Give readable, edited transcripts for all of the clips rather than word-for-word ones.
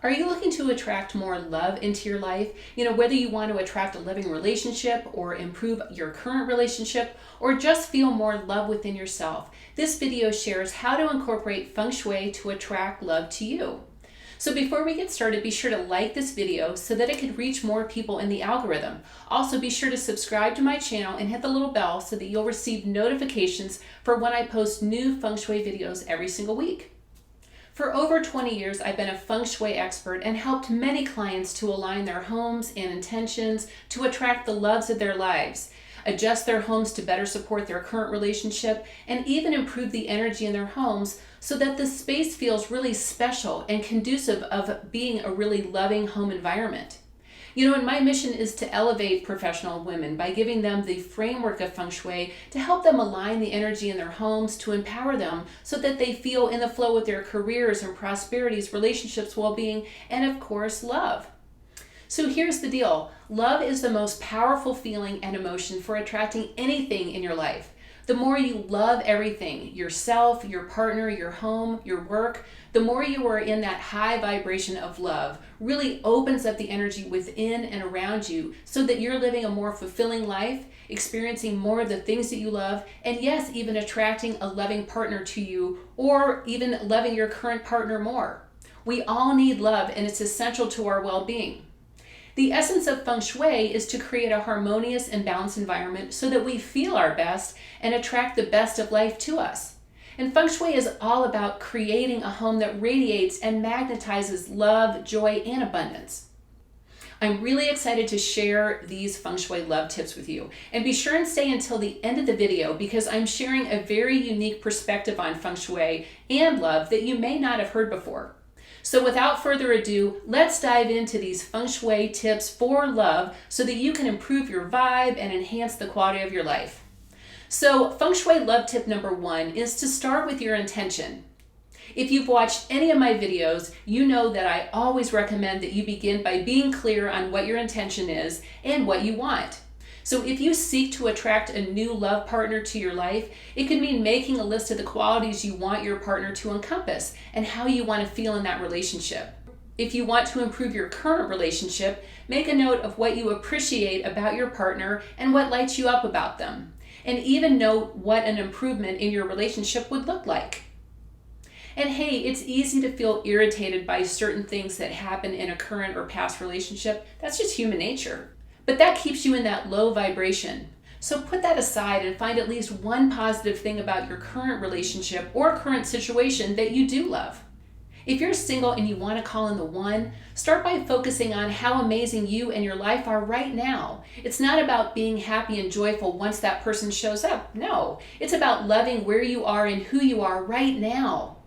Are you looking to attract more love into your life? Whether you want to attract a loving relationship or improve your current relationship or just feel more love within yourself, this video shares how to incorporate Feng Shui to attract love to you. So before we get started, be sure to like this video so that it can reach more people in the algorithm. Also, be sure to subscribe to my channel and hit the little bell so that you'll receive notifications for when I post new Feng Shui videos every single week. For over 20 years, I've been a Feng Shui expert and helped many clients to align their homes and intentions to attract the loves of their lives, adjust their homes to better support their current relationship, and even improve the energy in their homes so that the space feels really special and conducive of being a really loving home environment. And my mission is to elevate professional women by giving them the framework of Feng Shui to help them align the energy in their homes, to empower them so that they feel in the flow with their careers and prosperities, relationships, well-being, and of course, love. So here's the deal. Love is the most powerful feeling and emotion for attracting anything in your life. The more you love everything, yourself, your partner, your home, your work, the more you are in that high vibration of love, really opens up the energy within and around you so that you're living a more fulfilling life, experiencing more of the things that you love, and yes, even attracting a loving partner to you or even loving your current partner more. We all need love, and it's essential to our well-being. The essence of Feng Shui is to create a harmonious and balanced environment so that we feel our best and attract the best of life to us. And Feng Shui is all about creating a home that radiates and magnetizes love, joy, and abundance. I'm really excited to share these Feng Shui love tips with you. And be sure and stay until the end of the video because I'm sharing a very unique perspective on Feng Shui and love that you may not have heard before. So without further ado, let's dive into these Feng Shui tips for love so that you can improve your vibe and enhance the quality of your life. So Feng Shui love tip number 1 is to start with your intention. If you've watched any of my videos, you know that I always recommend that you begin by being clear on what your intention is and what you want. So if you seek to attract a new love partner to your life, it could mean making a list of the qualities you want your partner to encompass and how you want to feel in that relationship. If you want to improve your current relationship, make a note of what you appreciate about your partner and what lights you up about them. And even note what an improvement in your relationship would look like. And hey, it's easy to feel irritated by certain things that happen in a current or past relationship. That's just human nature. But that keeps you in that low vibration. So put that aside and find at least one positive thing about your current relationship or current situation that you do love. If you're single and you want to call in the one, start by focusing on how amazing you and your life are right now. It's not about being happy and joyful once that person shows up. No, it's about loving where you are and who you are right now.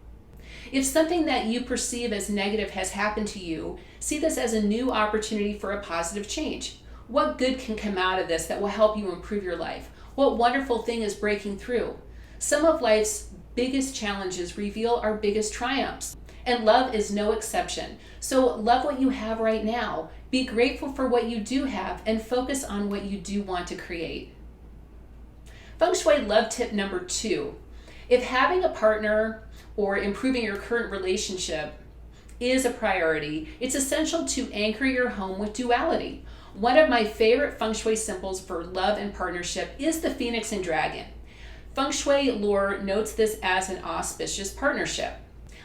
If something that you perceive as negative has happened to you, see this as a new opportunity for a positive change. What good can come out of this that will help you improve your life? What wonderful thing is breaking through? Some of life's biggest challenges reveal our biggest triumphs, and love is no exception. So love what you have right now. Be grateful for what you do have and focus on what you do want to create. Feng Shui love tip number 2. If having a partner or improving your current relationship is a priority, it's essential to anchor your home with duality. One of my favorite Feng Shui symbols for love and partnership is the Phoenix and Dragon. Feng Shui lore notes this as an auspicious partnership.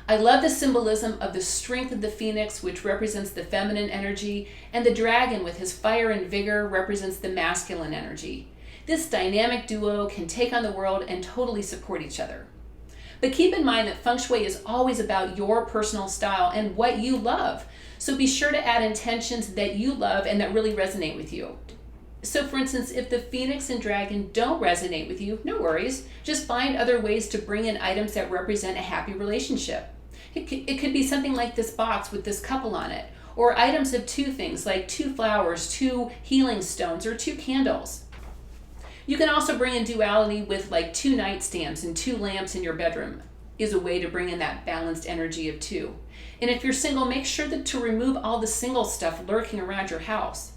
I love the symbolism of the strength of the Phoenix, which represents the feminine energy, and the dragon with his fire and vigor represents the masculine energy. This dynamic duo can take on the world and totally support each other. But keep in mind that Feng Shui is always about your personal style and what you love. So be sure to add intentions that you love and that really resonate with you. So for instance, if the Phoenix and Dragon don't resonate with you, no worries. Just find other ways to bring in items that represent a happy relationship. It could be something like this box with this couple on it, or items of 2 things like 2 flowers, 2 healing stones, or 2 candles. You can also bring in duality with like 2 nightstands and 2 lamps in your bedroom is a way to bring in that balanced energy of 2. And if you're single, make sure to remove all the single stuff lurking around your house.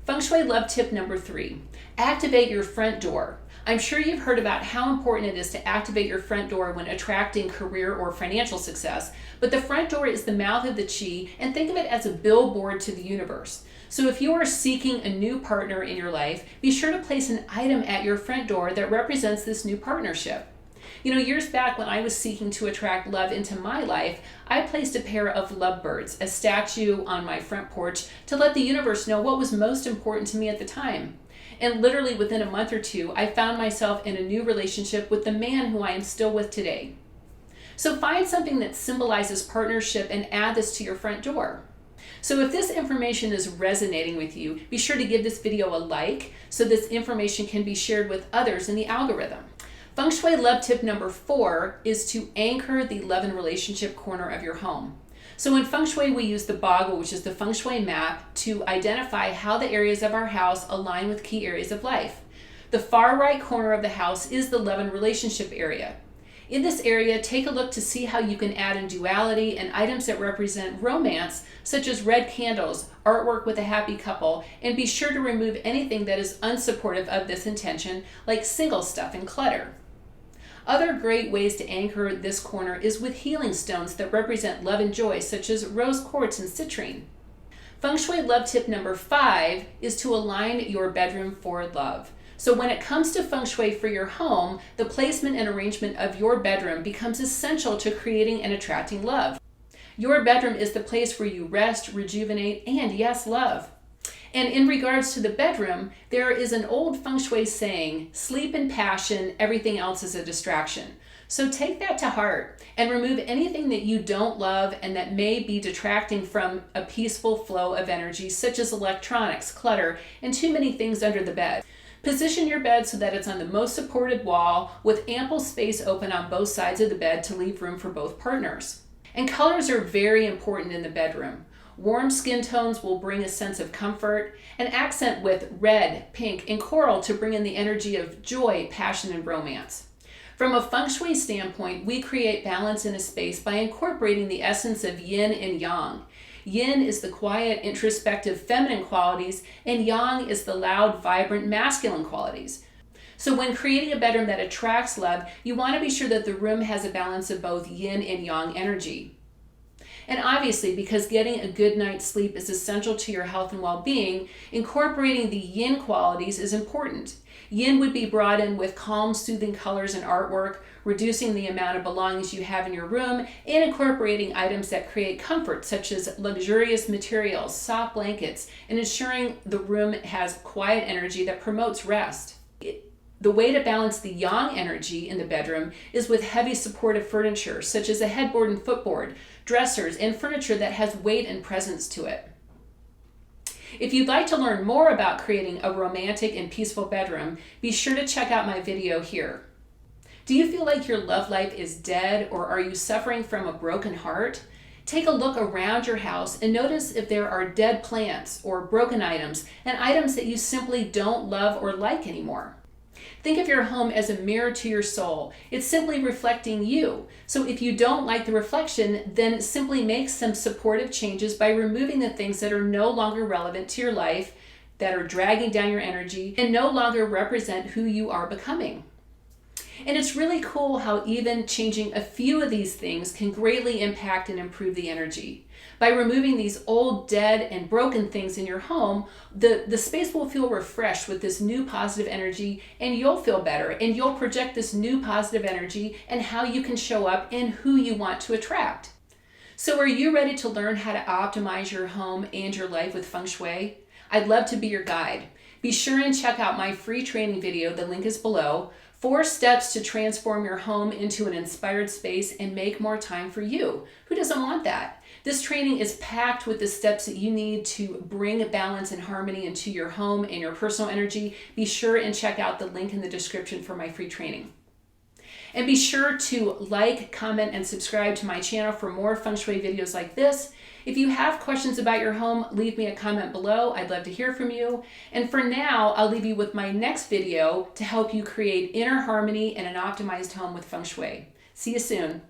Feng Shui love tip number 3, activate your front door. I'm sure you've heard about how important it is to activate your front door when attracting career or financial success, but the front door is the mouth of the chi, and think of it as a billboard to the universe. So if you are seeking a new partner in your life, be sure to place an item at your front door that represents this new partnership. Years back when I was seeking to attract love into my life, I placed a pair of lovebirds, a statue on my front porch, to let the universe know what was most important to me at the time. And literally within a month or two, I found myself in a new relationship with the man who I am still with today. So find something that symbolizes partnership and add this to your front door. So if this information is resonating with you, be sure to give this video a like so this information can be shared with others in the algorithm. Feng Shui love tip number 4 is to anchor the love and relationship corner of your home. So in Feng Shui, we use the Bagua, which is the Feng Shui map, to identify how the areas of our house align with key areas of life. The far right corner of the house is the love and relationship area. In this area, take a look to see how you can add in duality and items that represent romance, such as red candles, artwork with a happy couple, and be sure to remove anything that is unsupportive of this intention, like single stuff and clutter. Other great ways to anchor this corner is with healing stones that represent love and joy, such as rose quartz and citrine. Feng Shui love tip number 5 is to align your bedroom for love. So when it comes to Feng Shui for your home, the placement and arrangement of your bedroom becomes essential to creating and attracting love. Your bedroom is the place where you rest, rejuvenate, and yes, love. And in regards to the bedroom, there is an old Feng Shui saying, sleep in passion, everything else is a distraction. So take that to heart and remove anything that you don't love and that may be detracting from a peaceful flow of energy, such as electronics, clutter, and too many things under the bed. Position your bed so that it's on the most supported wall with ample space open on both sides of the bed to leave room for both partners. And colors are very important in the bedroom. Warm skin tones will bring a sense of comfort, and accent with red, pink, and coral to bring in the energy of joy, passion, and romance. From a Feng Shui standpoint, we create balance in a space by incorporating the essence of yin and yang. Yin is the quiet, introspective, feminine qualities, and yang is the loud, vibrant, masculine qualities. So when creating a bedroom that attracts love, you want to be sure that the room has a balance of both yin and yang energy. And obviously, because getting a good night's sleep is essential to your health and well-being, incorporating the yin qualities is important. Yin would be brought in with calm, soothing colors and artwork, reducing the amount of belongings you have in your room, and incorporating items that create comfort, such as luxurious materials, soft blankets, and ensuring the room has quiet energy that promotes rest. The way to balance the yang energy in the bedroom is with heavy supportive furniture, such as a headboard and footboard, dressers, and furniture that has weight and presence to it. If you'd like to learn more about creating a romantic and peaceful bedroom, be sure to check out my video here. Do you feel like your love life is dead, or are you suffering from a broken heart? Take a look around your house and notice if there are dead plants or broken items and items that you simply don't love or like anymore. Think of your home as a mirror to your soul. It's simply reflecting you. So if you don't like the reflection, then simply make some supportive changes by removing the things that are no longer relevant to your life, that are dragging down your energy, and no longer represent who you are becoming. And it's really cool how even changing a few of these things can greatly impact and improve the energy. By removing these old, dead, and broken things in your home, the space will feel refreshed with this new positive energy, and you'll feel better, and you'll project this new positive energy and how you can show up and who you want to attract. So are you ready to learn how to optimize your home and your life with Feng Shui? I'd love to be your guide. Be sure and check out my free training video, the link is below. 4 steps to transform your home into an inspired space and make more time for you. Who doesn't want that? This training is packed with the steps that you need to bring balance and harmony into your home and your personal energy. Be sure and check out the link in the description for my free training. And be sure to like, comment, and subscribe to my channel for more Feng Shui videos like this. If you have questions about your home, leave me a comment below. I'd love to hear from you. And for now, I'll leave you with my next video to help you create inner harmony and an optimized home with Feng Shui. See you soon.